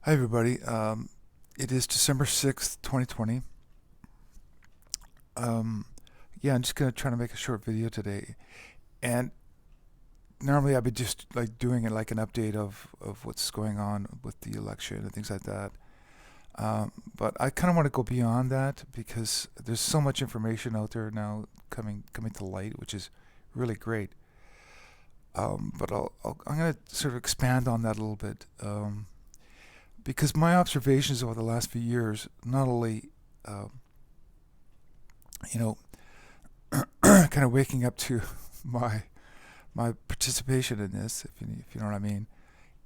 Hi, everybody. It is December 6th, 2020. Um, yeah, I'm just going to try to make a short video today. And normally I'd be just like doing it like an update of what's going on with the election and things like that. But I kind of want to go beyond that because there's so much information out there now coming to light, which is really great. But I'm going to sort of expand on that a little bit. Because my observations over the last few years, not only, um, you know, kind of waking up to my my participation in this, if you know what I mean,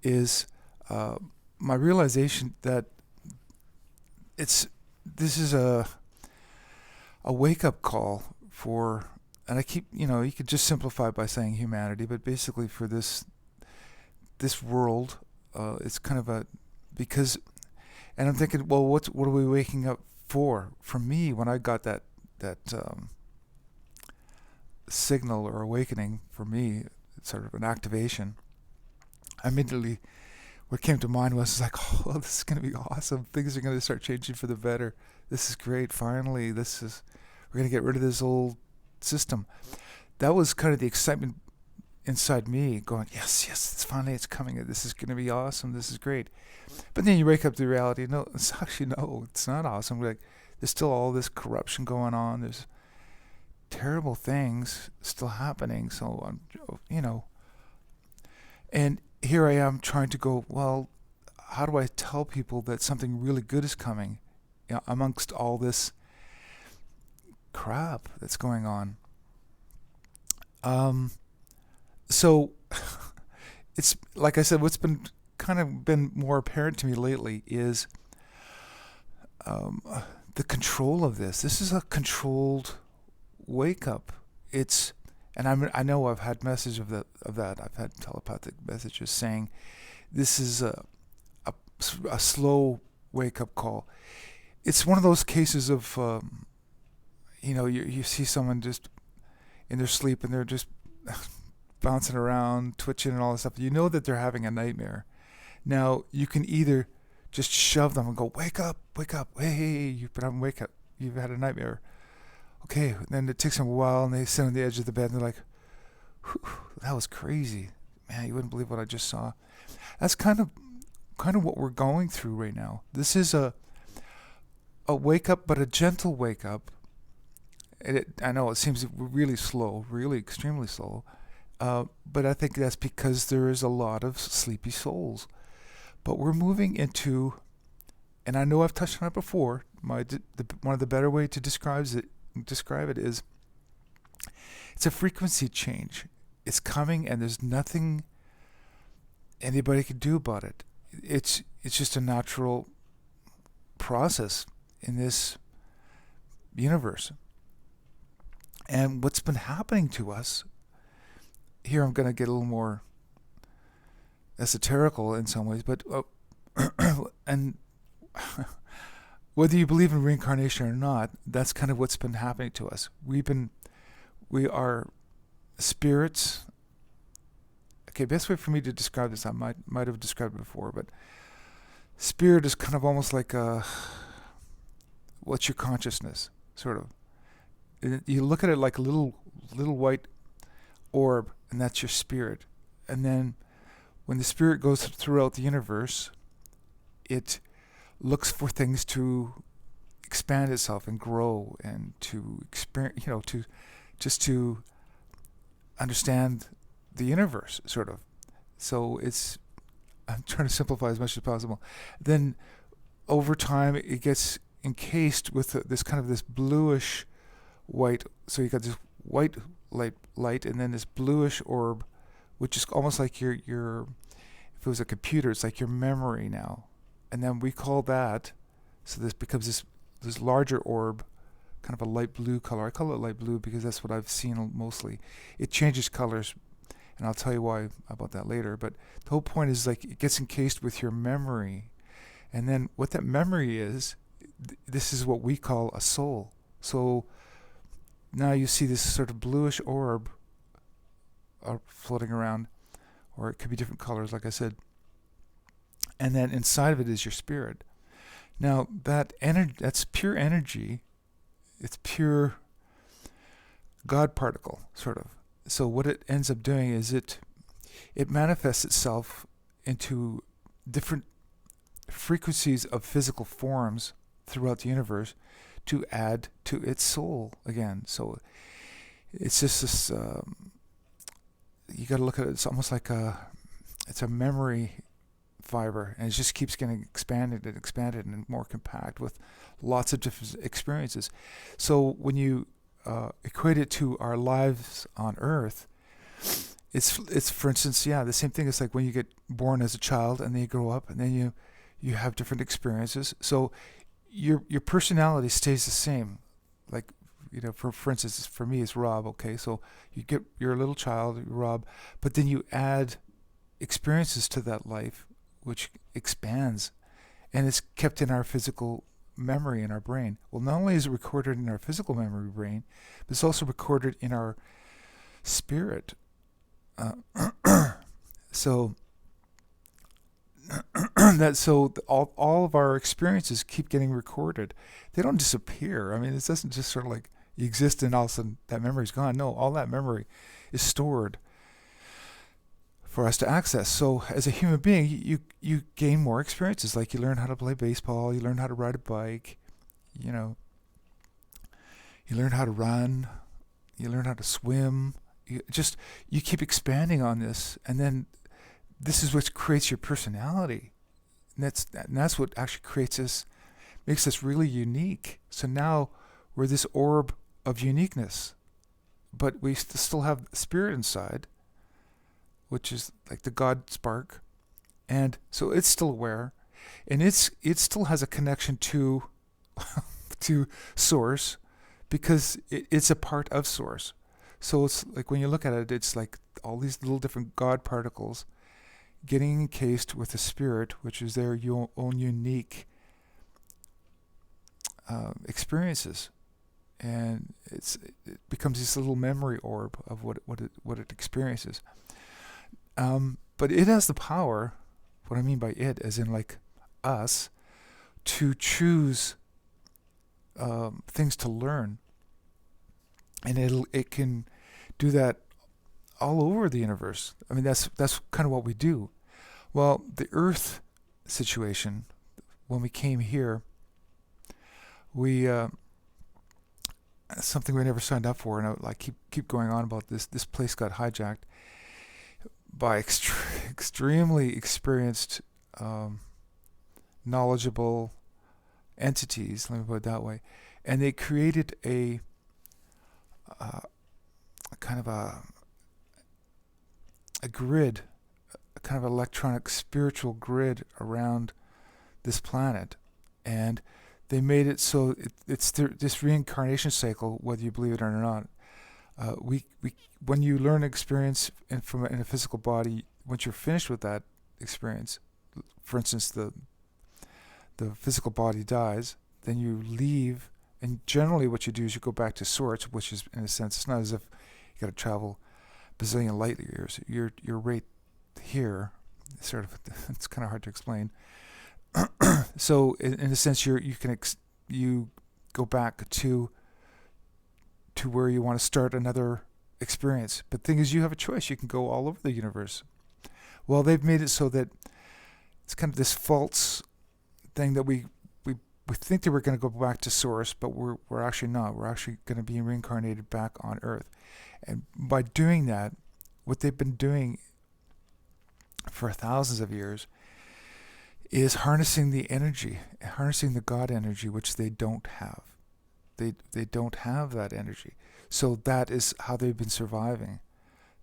is uh, my realization that it's this is a wake up call for, and I keep, you could just simplify it by saying humanity, but basically for this world, it's kind of a because, and I'm thinking, well, what are we waking up for? For me, when I got that signal or awakening, for me, it's sort of an activation. I immediately, what came to mind was like, oh, this is going to be awesome. Things are going to start changing for the better. This is great. Finally, we're going to get rid of this old system. That was kind of the excitement inside me, going, yes, it's coming. This is going to be awesome. This is great. But then you wake up to the reality. No, it's not awesome. There's still all this corruption going on. There's terrible things still happening. So and here I am trying to go, well, how do I tell people that something really good is coming, amongst all this crap that's going on? So it's like I said, what's been more apparent to me lately is um, the control of this. This is a controlled wake up. I know I've had message of that. I've had telepathic messages saying this is a, a slow wake up call. It's one of those cases of you see someone just in their sleep and they're just bouncing around, twitching and all this stuff. You know that they're having a nightmare. Now you can either just shove them and go, wake up, hey, you've been having wake up, you've had a nightmare. Okay, then it takes them a while, and they sit on the edge of the bed, and they're like, "That was crazy, man! You wouldn't believe what I just saw." That's kind of what we're going through right now. This is a wake up, but a gentle wake up. I know it seems really slow, really extremely slow, but I think that's because there is a lot of sleepy souls. But we're moving into, and I know I've touched on it before. One of the better way to describe it is it's a frequency change. It's coming, and there's nothing anybody can do about it. It's just a natural process in this universe. And what's been happening to us here, I'm going to get a little more esoterical in some ways, but and whether you believe in reincarnation or not, that's kind of what's been happening to us. We are spirits. Okay, best way for me to describe this, I might have described it before, but spirit is kind of almost like what's your consciousness, sort of. You look at it like a little white orb, and that's your spirit. And then when the spirit goes throughout the universe, it looks for things to expand itself and grow and to experience, to understand the universe, sort of. So I'm trying to simplify as much as possible. Then over time, it gets encased with this bluish white. So you got this white light, and then this bluish orb, which is almost like your if it was a computer, it's like your memory now. And then we call that, so this becomes this larger orb, kind of a light blue color. I call it light blue because that's what I've seen mostly. It changes colors, and I'll tell you why about that later. But the whole point is, like, it gets encased with your memory. And then what that memory is, this is what we call a soul. So now you see this sort of bluish orb floating around, or it could be different colors, like I said. and then inside of it is your spirit. Now that energy, that's pure energy. It's pure God particle, sort of. So what it ends up doing is it manifests itself into different frequencies of physical forms throughout the universe to add to its soul again. So it's just this. You got to look at it. It's almost like it's a memory fiber, and it just keeps getting expanded and more compact with lots of different experiences. So when you equate it to our lives on Earth, it's for instance, the same thing. It's like when you get born as a child and then you grow up and then you have different experiences. So your personality stays the same. Like, for instance, for me, it's Rob. Okay, so you're a little child, you're Rob, but then you add experiences to that life, which expands, and it's kept in our physical memory in our brain. Well, not only is it recorded in our physical memory brain, but it's also recorded in our spirit. So all of our experiences keep getting recorded. They don't disappear. I mean, it doesn't just sort of like you exist and all of a sudden that memory's gone. No, all that memory is stored for us to access. So as a human being, you gain more experiences. Like you learn how to play baseball, you learn how to ride a bike, you learn how to run, you learn how to swim. You keep expanding on this, and then this is what creates your personality. And that's what actually makes us really unique. So now we're this orb of uniqueness, but we still have spirit inside, which is like the God spark, and so it's still aware, and it still has a connection to to Source, because it's a part of Source. So it's like when you look at it, it's like all these little different God particles getting encased with a spirit, which is their own unique experiences, and it becomes this little memory orb of what it experiences. But it has the power. What I mean by it, as in like us, to choose things to learn, and it can do that all over the universe. I mean, that's kind of what we do. Well, the Earth situation, when we came here, we something we never signed up for, and I keep going on about this. This place got hijacked by extremely experienced, knowledgeable entities. Let me put it that way, and they created a kind of a grid, a kind of electronic spiritual grid around this planet, and they made it so it's this reincarnation cycle, whether you believe it or not. When you learn experience in a physical body, once you're finished with that experience, for instance, the physical body dies, then you leave, and generally what you do is you go back to Source, which is, in a sense, it's not as if you got to travel bazillion light years. You're right here. Sort of, it's kind of hard to explain. So in a sense, you go back to where you want to start another experience. But the thing is, you have a choice. You can go all over the universe. Well, they've made it so that it's kind of this false thing that we think that we're going to go back to Source, but we're actually not. We're actually going to be reincarnated back on Earth. And by doing that, what they've been doing for thousands of years is harnessing the energy, harnessing the God energy, which they don't have. They don't have that energy. So that is how they've been surviving.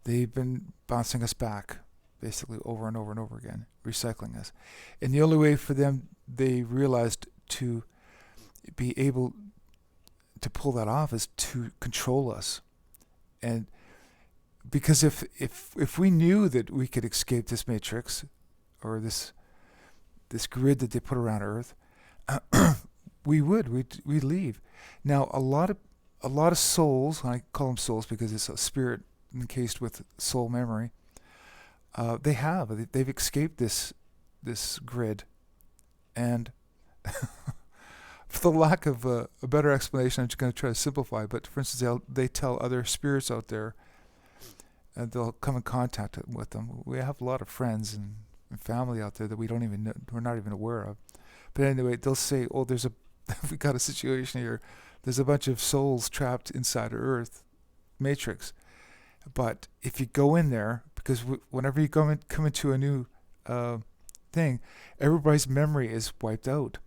They've been bouncing us back, basically over and over and over again, recycling us. And the only way for them, they realized, to be able to pull that off is to control us. And because if we knew that we could escape this matrix, or this grid that they put around Earth, we'd leave. Now a lot of souls, and I call them souls because it's a spirit encased with soul memory, they've escaped this this grid, and for the lack of a better explanation, I'm just going to try to simplify. But for instance, they tell other spirits out there, and they'll come in contact with them. We have a lot of friends and family out there that we're not even aware of. But anyway, they'll say, "Oh, we got a situation here. There's a bunch of souls trapped inside of Earth Matrix. But if you go in there, because whenever you come into a new thing, everybody's memory is wiped out.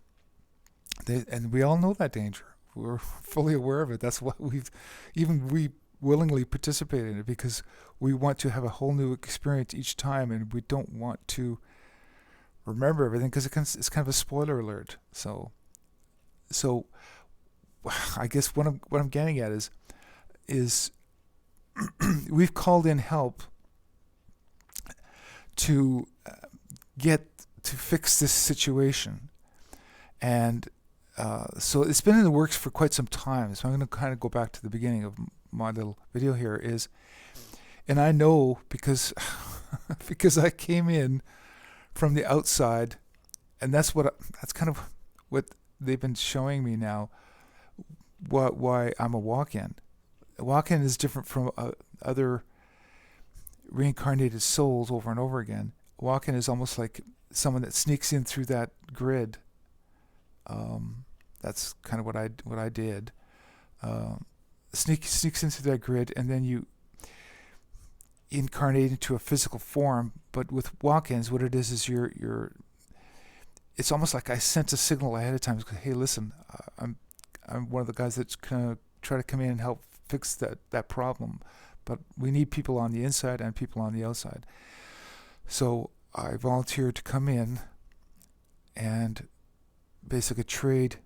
And we all know that danger. We're fully aware of it. That's why we willingly participate in it, because we want to have a whole new experience each time, and we don't want to remember everything, because it's kind of a spoiler alert. So I guess what I'm getting at is we've called in help to fix this situation, and so it's been in the works for quite some time. So I'm going to kind of go back to the beginning of my little video here and I know because I came in from the outside, and that's kind of what they've been showing me now. Why I'm a walk-in. A walk-in is different from other reincarnated souls over and over again. A walk-in is almost like someone that sneaks in through that grid. That's kind of what I did. Sneaks into that grid, and then you incarnate into a physical form. But with walk-ins, what it is you're. It's almost like I sent a signal ahead of time. Hey, listen, I'm one of the guys that's gonna try to come in and help fix that problem. But we need people on the inside and people on the outside. So I volunteered to come in and basically trade.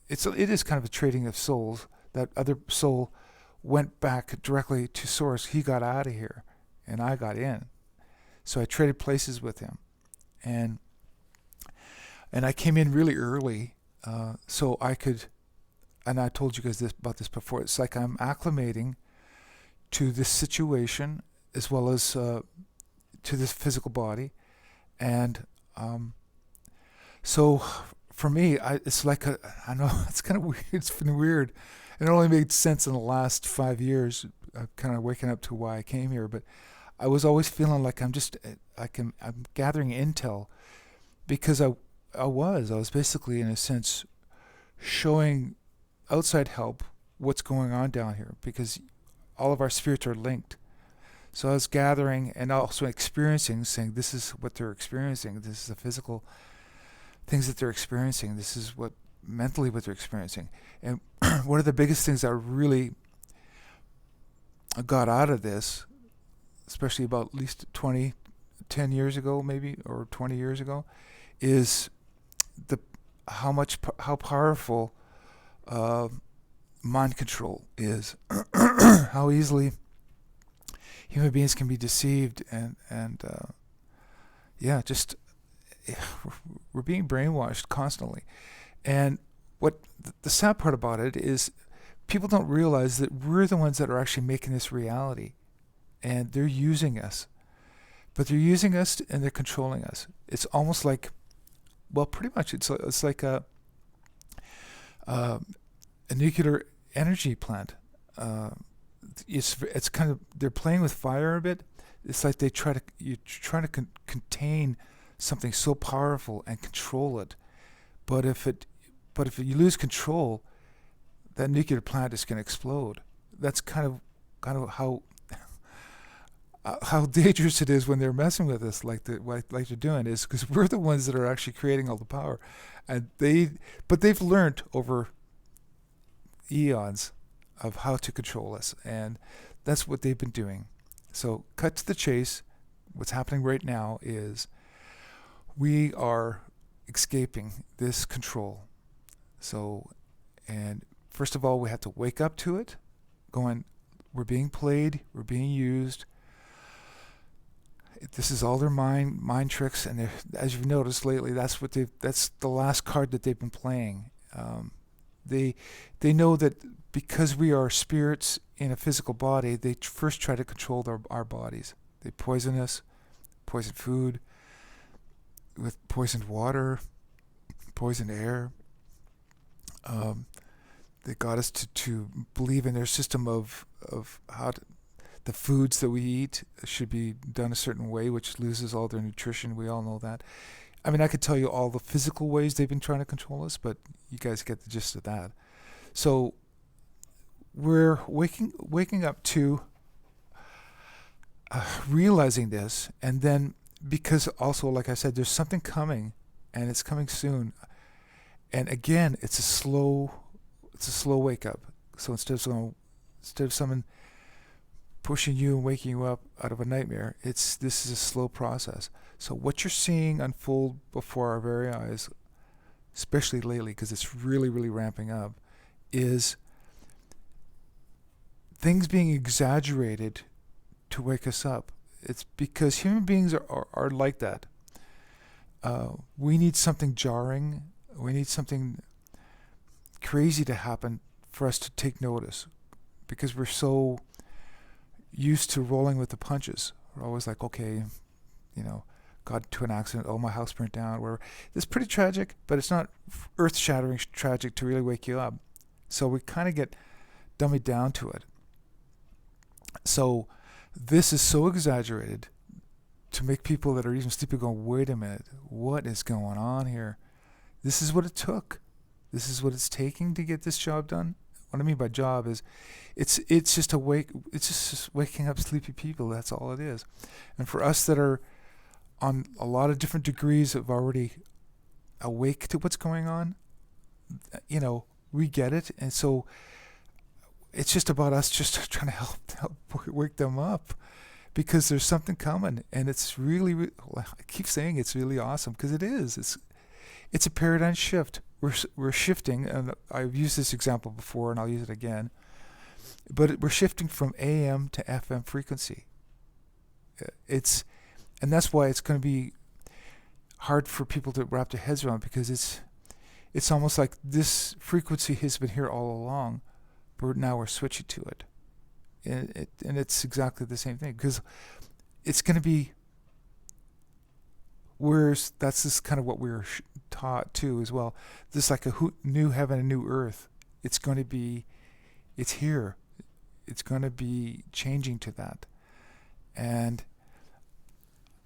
It is kind of a trading of souls. That other soul went back directly to source. He got out of here, and I got in. So I traded places with him, and I came in really early, so I could. And I told you guys about this before. It's like I'm acclimating to this situation as well as to this physical body, and so for me, it's like I know it's kind of weird. It's been weird. It only made sense in the last 5 years, kind of waking up to why I came here. But I was always feeling like I'm gathering intel, because I was basically, in a sense, showing outside help what's going on down here, because all of our spirits are linked. So I was gathering and also experiencing, saying this is what they're experiencing. This is the physical things that they're experiencing. This is what mentally what they're experiencing. And one of the biggest things I really got out of this, especially about at least 10 years ago maybe, or 20 years ago, is how powerful mind control is. How easily human beings can be deceived, and just we're being brainwashed constantly. And what the sad part about it is, people don't realize that we're the ones that are actually making this reality, and they're using us. But they're using us and they're controlling us. It's almost like, well, pretty much it's like a nuclear energy plant. It's kind of, they're playing with fire a bit. It's like you're trying to contain something so powerful and control it. But if you lose control, that nuclear plant is going to explode. That's kind of how dangerous it is when they're messing with us like they're doing, is because we're the ones that are actually creating all the power, and they've learned over eons of how to control us, and that's what they've been doing. So, cut to the chase. What's happening right now is we are escaping this control. So, and first of all, we have to wake up to it, going, we're being played, we're being used. This is all their mind tricks, and as you've noticed lately, that's the last card that they've been playing. They know that because we are spirits in a physical body, they first try to control our bodies. They poison us, poison food, with poisoned water, poisoned air. Um, they got us to believe in their system of the foods that we eat should be done a certain way, which loses all their nutrition. We all know that. I mean, I could tell you all the physical ways they've been trying to control us, but you guys get the gist of that. So we're waking up to realizing this, and then because also, like I said, there's something coming, and it's coming soon. And again, it's a slow wake up. So instead of someone pushing you and waking you up out of a nightmare, this is a slow process. So what you're seeing unfold before our very eyes, especially lately, because it's really, really ramping up, is things being exaggerated to wake us up. It's because human beings are like that. We need something jarring. We need something crazy to happen for us to take notice, because we're so used to rolling with the punches. We're always like, okay, got into an accident, oh, my house burnt down, whatever. It's pretty tragic, but it's not earth-shattering tragic to really wake you up. So we kind of get dummied down to it. So this is so exaggerated to make people that are even sleeping go, wait a minute, what is going on here? This is what it took. This is what it's taking to get this job done. What I mean by job is it's just waking up sleepy people. That's all it is. And for us that are on a lot of different degrees of already awake to what's going on, we get it. And so it's just about us just trying to help wake them up, because there's something coming, and it's really, I keep saying it's really awesome, because it is. It's a paradigm shift. We're shifting, and I've used this example before, and I'll use it again. But we're shifting from AM to FM frequency. And that's why it's going to be hard for people to wrap their heads around, because it's almost like this frequency has been here all along, but now we're switching to it. And it's exactly the same thing, because it's going to be, that's just kind of what we were taught too as well. This is like a new heaven and new earth. It's here. It's going to be changing to that. And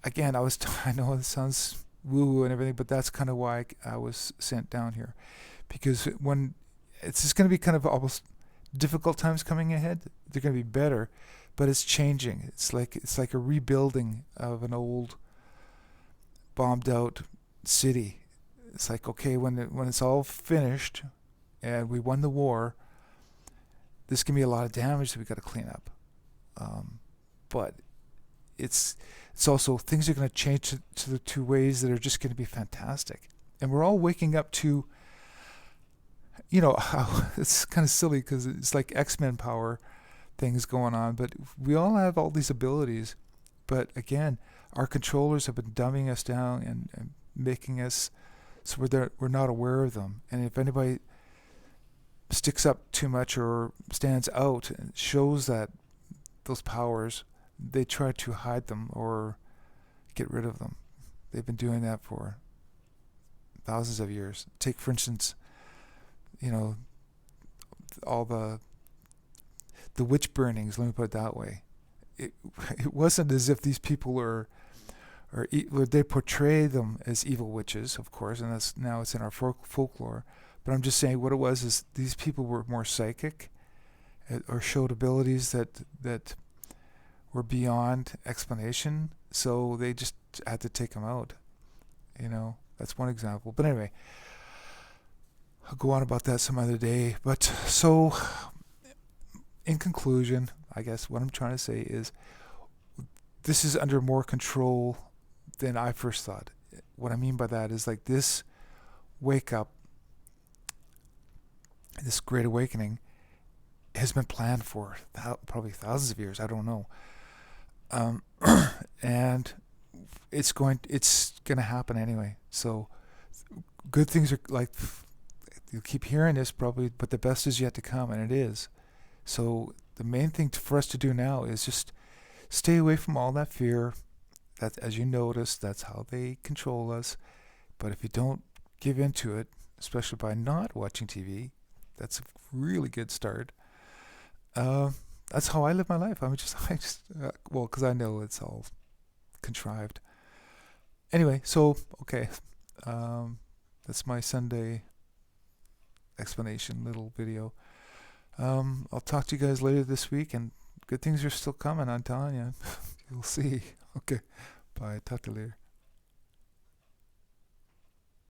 again, I know it sounds woo-woo and everything, but that's kind of why I was sent down here, because when it's just going to be kind of almost difficult times coming ahead. They're going to be better, but it's changing. It's like a rebuilding of an old bombed out city. It's like, okay, when it's all finished and we won the war, there's going to be a lot of damage that we got to clean up. But it's also, things are going to change to the two ways that are just going to be fantastic. And we're all waking up to, it's kind of silly because it's like X-Men power things going on, but we all have all these abilities. But again, our controllers have been dumbing us down and making us so we're not aware of them. And if anybody sticks up too much or stands out and shows that those powers, they try to hide them or get rid of them. They've been doing that for thousands of years. Take, for instance, all the witch burnings, let me put it that way. It wasn't as if these people they portray them as evil witches, of course, and now it's in our folklore. But I'm just saying what it was is these people were more psychic, or showed abilities that were beyond explanation, so they just had to take them out. That's one example. But anyway, I'll go on about that some other day. But so, in conclusion, I guess what I'm trying to say is this is under more control than I first thought. What I mean by that is like this wake up, this great awakening has been planned for probably thousands of years. I don't know. And it's going to happen anyway. So good things are like, you'll keep hearing this probably, but the best is yet to come, and it is. So the main thing for us to do now is just stay away from all that fear, That, as you notice, that's how they control us. But if you don't give into it, especially by not watching TV, that's a really good start. Uh, that's how I live my life. Well, because I know it's all contrived. Anyway, so okay, um, that's my Sunday explanation little video. I'll talk to you guys later this week, and good things are still coming. I'm telling you. You'll see. Okay, bye. Talk to you later.